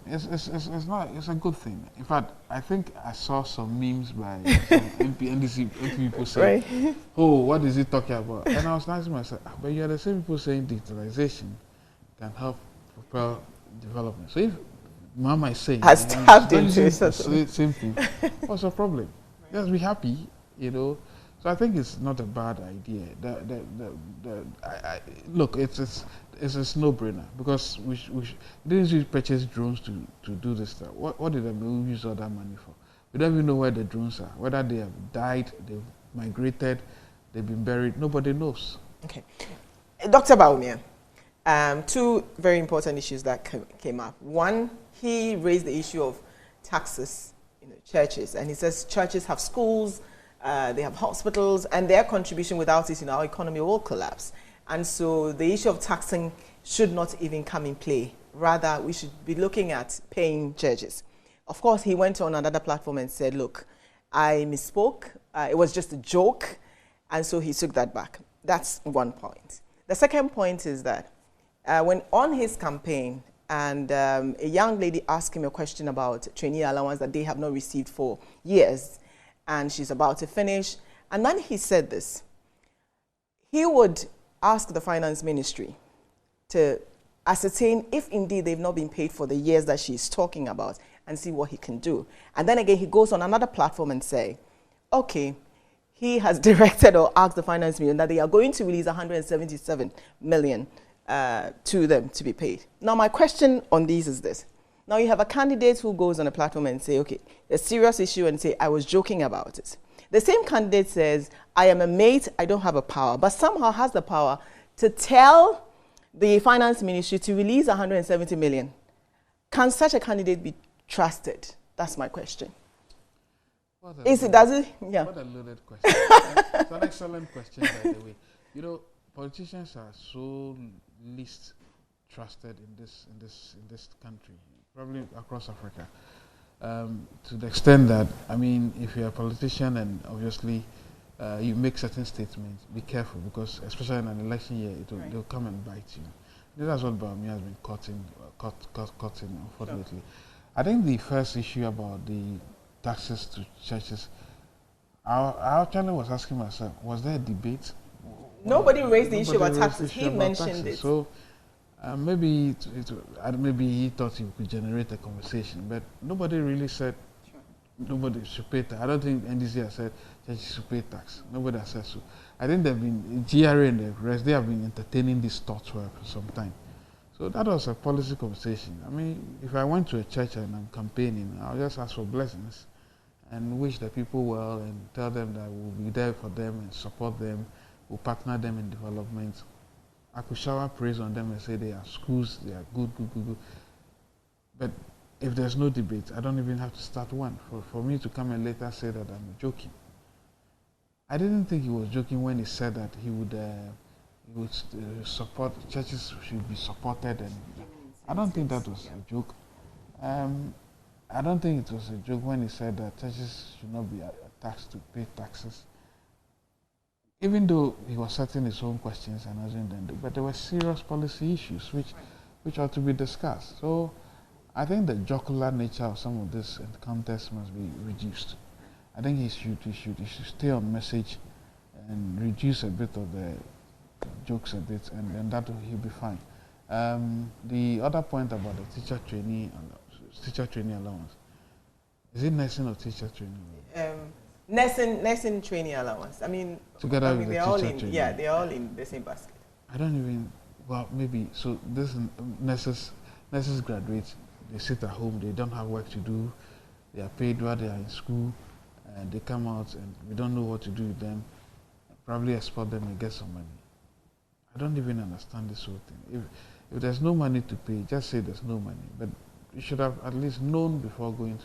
it's a good thing. In fact, I think I saw some memes by some NDC people saying, "Oh, what is he talking about?" And I was asking myself, but you're the same people saying digitalization can help propel development. So if Mama is saying has tapped into the same thing, what's the problem? Just be happy, So I think it's not a bad idea. Look, it's a no-brainer because we didn't use purchase drones to do this stuff. What did we use all that money for? We don't even know where the drones are. Whether they have died, they've migrated, they've been buried. Nobody knows. Okay, Dr. Bawumia. Two very important issues that came up. One, he raised the issue of taxes, churches, and he says churches have schools, they have hospitals, and their contribution without it, our economy will collapse. And so the issue of taxing should not even come in play. Rather, we should be looking at paying churches. Of course, he went on another platform and said, look, I misspoke. It was just a joke. And so he took that back. That's one point. The second point is that when on his campaign, and a young lady asked him a question about trainee allowance that they have not received for years, and she's about to finish. And then he said this. He would ask the finance ministry to ascertain if indeed they've not been paid for the years that she's talking about and see what he can do. And then again, he goes on another platform and say, okay, he has directed or asked the finance ministry that they are going to release 177 million to them to be paid. Now, my question on these is this. Now, you have a candidate who goes on a platform and say, okay, a serious issue, and say, I was joking about it. The same candidate says, I am a mate, I don't have a power, but somehow has the power to tell the finance ministry to release 170 million. Can such a candidate be trusted? That's my question. What a loaded question. It's an excellent question, by the way. Politicians are so least trusted in this country, probably across Africa, to the extent that, I mean, if you're a politician and obviously you make certain statements, be careful, because especially in an election year, they'll come and bite you. That's what Bawumia has been caught in, unfortunately. Sure. I think the first issue about the taxes to churches, I actually was asking myself, was there a debate? Nobody raised the issue Nobody about raised the taxes. issue He about mentioned taxes. it. So maybe maybe he thought he could generate a conversation, but nobody really said nobody should pay tax. I don't think NDC has said churches should pay tax. Nobody has said so. I think they've been GRA and the rest. They have been entertaining these thoughts for some time. So that was a policy conversation. I mean, if I went to a church and I'm campaigning, I'll just ask for blessings and wish the people well and tell them that we'll be there for them and support them, we'll partner them in development. I could shower praise on them and say they are schools, they are good. But if there's no debate, I don't even have to start one. For me to come and later say that I'm joking. I didn't think he was joking when he said that he would support, churches should be supported. And I don't think that was a joke. I don't think it was a joke when he said that churches should not be taxed to pay taxes. Even though he was setting his own questions and answering them, but there were serious policy issues which ought to be discussed. So I think the jocular nature of some of this encounters must be reduced. I think he should stay on message and reduce a bit of the jokes a bit, and then that he'll be fine. The other point about the teacher trainee allowance, is it nursing or teacher training? Nursing training allowance. I mean, together with the teacher training. Yeah, they're all in the same basket. I don't even. Well, maybe so. This nurses graduate. They sit at home. They don't have work to do. They are paid while they are in school, and they come out, and we don't know what to do with them. Probably export them and get some money. I don't even understand this whole thing. If there's no money to pay, just say there's no money. But you should have at least known before going to.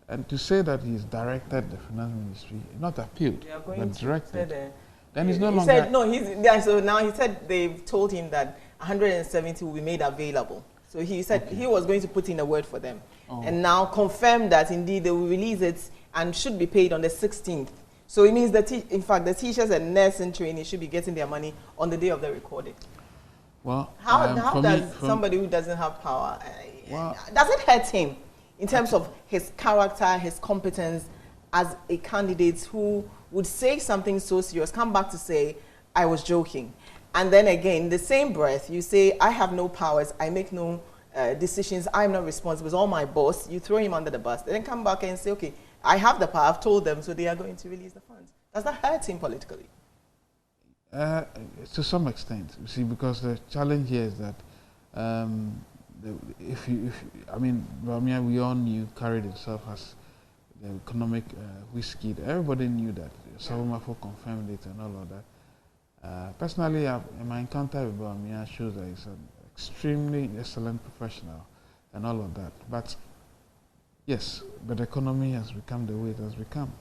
And to say that he's directed the finance ministry, not appealed, but directed, then he's no longer. He said no. So now he said they've told him that 170 will be made available. So he said he was going to put in a word for them, and now confirmed that indeed they will release it and should be paid on the 16th. So it means that in fact the teachers and nursing training should be getting their money on the day of the recording. Well, how does somebody who doesn't have power? Does it hurt him in terms of his character, his competence as a candidate who would say something so serious, come back to say, I was joking. And then again, in the same breath, you say, I have no powers, I make no decisions, I'm not responsible, it's all my boss. You throw him under the bus. Then come back and say, okay, I have the power, I've told them, so they are going to release the funds. Does that hurt him politically? To some extent, you see, because the challenge here is that Bamia, we all knew, carried itself as the economic whiskey. Everybody knew that. Savomafo confirmed it and all of that. Personally, my encounter with Bamia shows that he's an extremely excellent professional and all of that. But yes, but the economy has become the way it has become.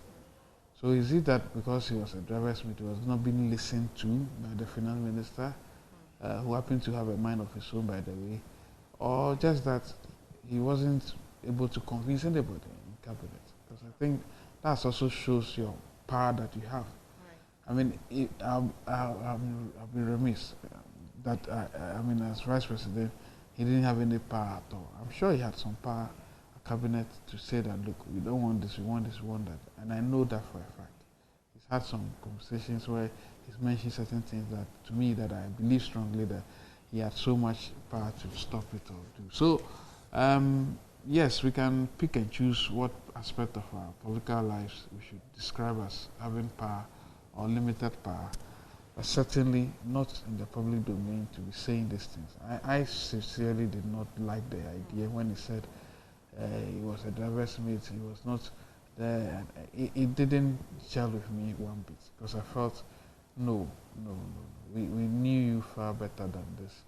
So is it that because he was a driver's mate, he was not being listened to by the finance minister, who happened to have a mind of his own, by the way, or just that he wasn't able to convince anybody in cabinet? Because I think that also shows your power that you have. Right. I mean, I'll be remiss that as vice president, he didn't have any power at all. I'm sure he had some power at cabinet to say that, look, we don't want this, we want this, we want that. And I know that for a fact. He's had some conversations where he's mentioned certain things that, to me, that I believe strongly that he had so much power to stop it or do. So, yes, we can pick and choose what aspect of our political lives we should describe as having power or limited power, but certainly not in the public domain to be saying these things. I sincerely did not like the idea when he said he was a driver's mate, he was not there. It didn't gel with me one bit, because I felt, no. We knew you far better than this.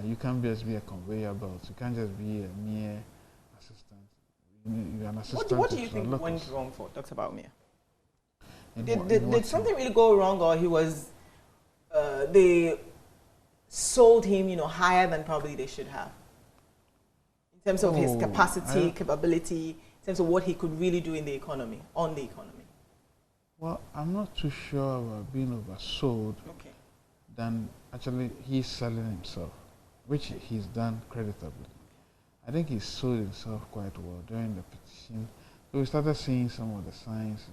You can't just be a conveyor belt. You can't just be a mere assistant. You're an assistant. What do you think went wrong for Dr. Bawumia? Did something really go wrong, or he was they sold him, higher than probably they should have, in terms of his capacity, capability, in terms of what he could really do in the economy, on the economy? Well, I'm not too sure about being oversold. Okay. Than actually he's selling himself, which he's done creditably. I think he sold himself quite well during the petition. So we started seeing some of the signs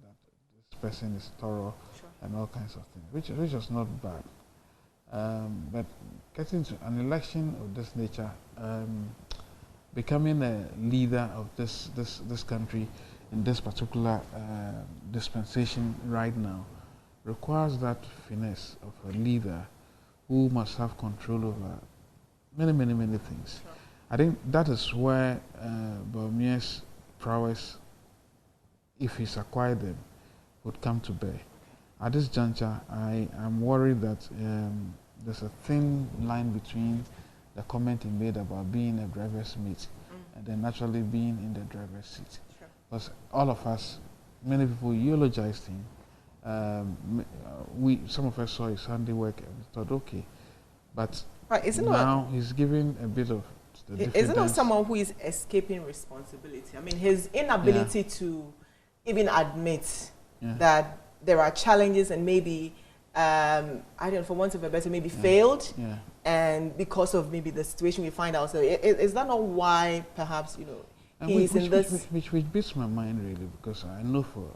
that person is thorough and all kinds of things, which was not bad. But getting to an election of this nature, becoming a leader of this country in this particular dispensation right now requires that finesse of a leader who must have control over many things. Sure. I think that is where Bawumia's prowess, if he's acquired them, would come to bear. At this juncture, I am worried that there's a thin line between the comment he made about being a driver's mate and then naturally being in the driver's seat. Sure. Because all of us, many people eulogized him. Some of us saw his handiwork and thought, okay, but now he's giving a bit of the diffidence. Isn't it someone who is escaping responsibility? I mean, his inability to even admit that there are challenges and maybe, I don't know, for want of a better, maybe failed, and because of maybe the situation we find ourselves, is that not why perhaps, you know, he's in this? Which beats my mind really, because I know for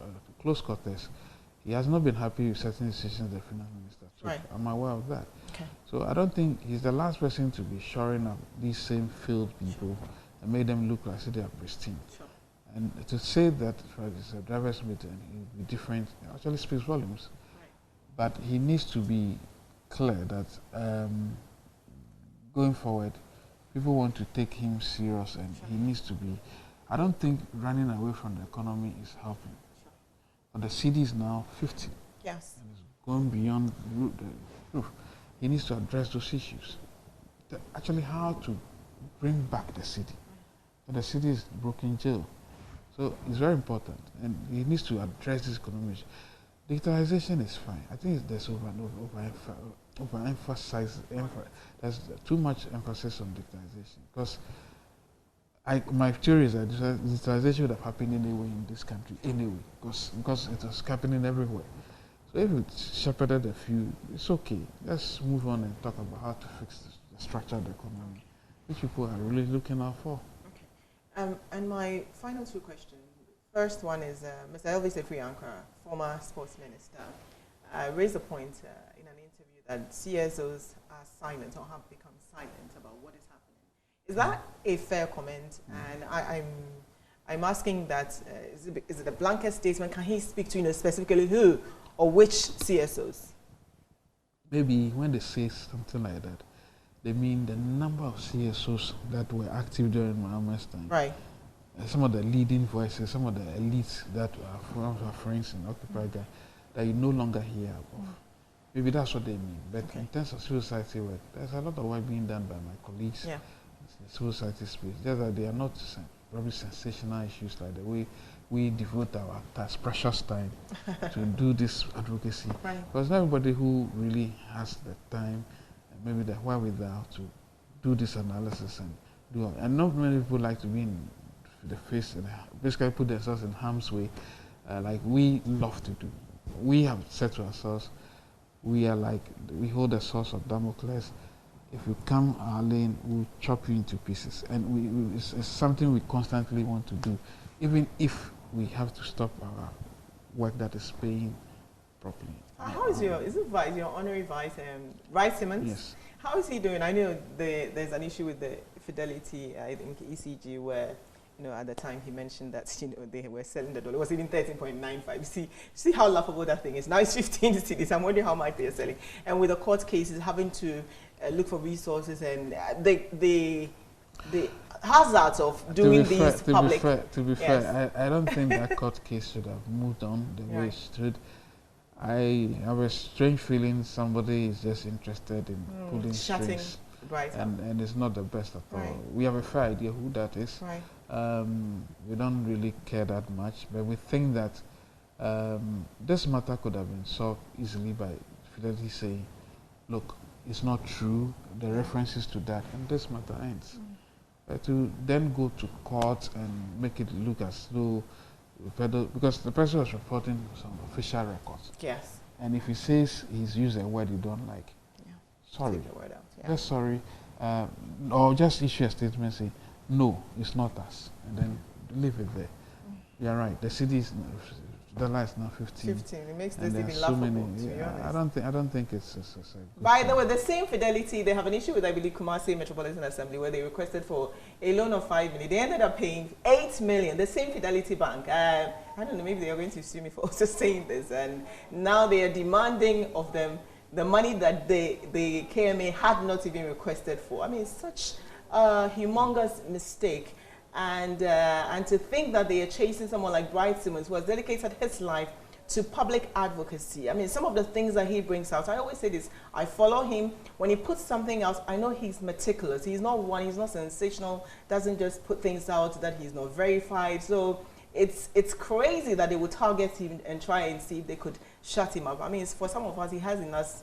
close quarters, he has not been happy with certain decisions the finance minister took. Right. I'm aware of that. Okay. So I don't think he's the last person to be shoring up these same failed people and made them look like they are pristine. Sure. And to say that it's a driver's mate and he'll be different actually speaks volumes. Right. But he needs to be clear that going forward, people want to take him serious and he needs to be. I don't think running away from the economy is helping. But the city is now 50. Yes. And it's going beyond the roof. He needs to address those issues. Actually, how to bring back the city. But the city is broken jail. So it's very important. And he needs to address this economic. Digitalization is fine. I think there's there's too much emphasis on digitalization. Because my theory is that digitalization would have happened anyway in this country, anyway, because it was happening everywhere. So if it shepherded a few, it's okay. Let's move on and talk about how to fix the structure of the economy, which people are really looking out for. Okay. And my final two questions. First one is Mr. Elvis Efriankara, former sports minister, raised a point in an interview that CSOs are silent or have become silent about what is happening. Is that a fair comment? And I'm asking that, is it a blanket statement? Can he speak to, specifically who or which CSOs? Maybe when they say something like that, they mean the number of CSOs that were active during Mahama's time. Right. Some of the leading voices, some of the elites that are friends in Occupy Ghana that you no longer hear of. Maybe that's what they mean. But in terms of civil society work, there's a lot of work being done by my colleagues. Yeah. Civil society space. Just that they are not probably sensational issues like the way we devote our precious time to do this advocacy. Right. Because not everybody who really has the time and maybe the wherewithal to do this analysis and do it. And not many people like to be in the face and basically put themselves in harm's way like we love to do. We have said to ourselves, we hold a source of Damocles. If you come our lane, we'll chop you into pieces. And it's something we constantly want to do, even if we have to stop our work that is paying properly. How is your honorary vice, Rice Simmons? Yes. How is he doing? I know there's an issue with the Fidelity, I think, ECG, where, at the time he mentioned that, they were selling the dollar. It was even 13.95. You see how laughable that thing is. Now it's 15 cedis. I'm wondering how much they're selling. And with the court cases, having to look for resources and the hazards of doing these public. To be fair, I don't think that court case should have moved on the way it should. I have a strange feeling somebody is just interested in pulling strings. Right. And it's not the best at all. We have a fair idea who that is. Right. We don't really care that much, but we think that this matter could have been solved easily by Fidelity saying, look, it's not true, the references to that, and this matter ends. To then go to court and make it look as though, because the person was reporting some official records. Yes. And if he says he's used a word you don't like, sorry. Take the word out. Yeah. Just sorry. Or just issue a statement saying, no, it's not us. And then leave it there. You're right. The city is dollar is now 15. 15. It makes this And even there's so laughable, many. to be honest. I don't think it's a good By thing. the way, the same Fidelity, they have an issue with, I believe, Kumasi Metropolitan Assembly, where they requested for a loan of 5 million. They ended up paying 8 million. The same Fidelity Bank. I don't know, maybe they are going to sue me for also saying this. And now they are demanding of them the money that the KMA had not even requested for. I mean, it's such a humongous mistake. And to think that they are chasing someone like Bright Simmons, who has dedicated his life to public advocacy. I mean, some of the things that he brings out, I always say this, I follow him. When he puts something out, I know he's meticulous. He's not sensational, doesn't just put things out that he's not verified. So it's crazy that they would target him and try and see if they could shut him up. I mean, for some of us, he has in us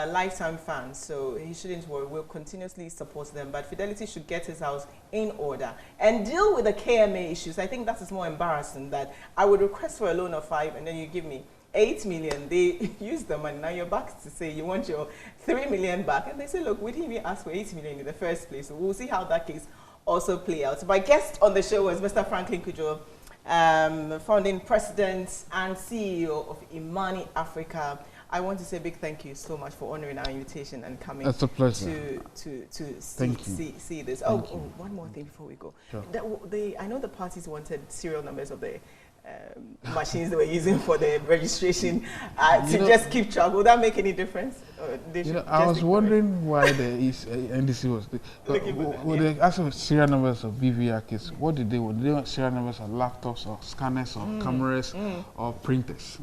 lifetime fans, so he shouldn't worry. We'll continuously support them, but Fidelity should get his house in order and deal with the KMA issues. I think that is more embarrassing, that I would request for a loan of 5 and then you give me 8 million. They use the money. Now you're back to say you want your 3 million back, and they say, look, we didn't even ask for 8 million in the first place. So we'll see how that case also play out. My guest on the show was Mr. Franklin CUDJOE, founding president and CEO of IMANI Africa. I want to say a big thank you so much for honoring our invitation and coming. It's a pleasure. to see this. One more thing before we go. Sure. I know the parties wanted serial numbers of the machines they were using for the registration to just keep track. Would that make any difference? I was wondering why the NDC was. When they asked for serial numbers of BVR kits, what did they want? Did they want serial numbers of laptops or scanners or cameras or printers?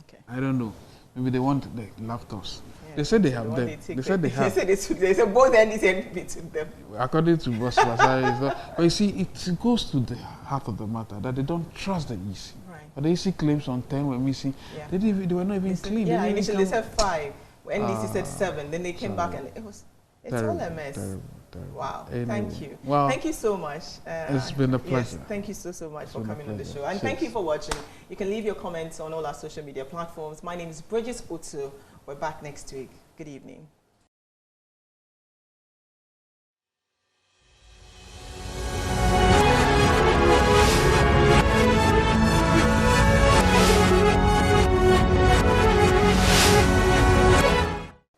Okay. I don't know. Maybe they want the laptops. Yeah. They said they have them. They said they have. They said both NDC and NDP took them. According to Boss Basari, but you see, it goes to the heart of the matter that they don't trust the EC. Right. But the EC claims on 10 were missing. Yeah. They were not even clean. Yeah, initially they said 5. NDC said 7. Then they came back and it's terrible, all a mess. Terrible. Wow. Anyway. Thank you. Well, thank you so much. It's been a pleasure. Yes, thank you so much for coming on the show. And thank you for watching. You can leave your comments on all our social media platforms. My name is Bridget Otu. We're back next week. Good evening.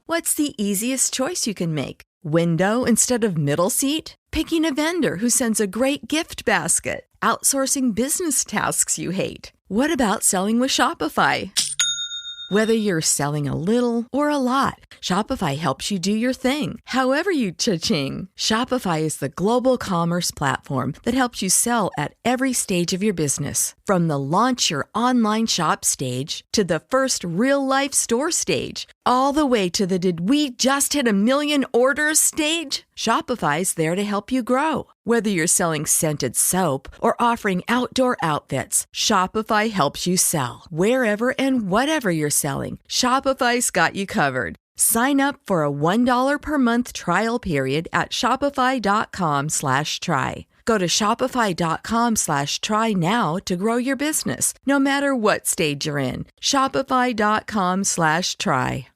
What's the easiest choice you can make? Window instead of middle seat? Picking a vendor who sends a great gift basket? Outsourcing business tasks you hate? What about selling with Shopify? Whether you're selling a little or a lot, Shopify helps you do your thing, however you cha-ching. Shopify is the global commerce platform that helps you sell at every stage of your business. From the launch your online shop stage to the first real-life store stage, all the way to the did we just hit 1 million orders stage. Shopify's there to help you grow. Whether you're selling scented soap or offering outdoor outfits, Shopify helps you sell. Wherever and whatever you're selling, Shopify's got you covered. Sign up for a $1 per month trial period at shopify.com/try. Go to shopify.com/try now to grow your business, no matter what stage you're in. Shopify.com/try.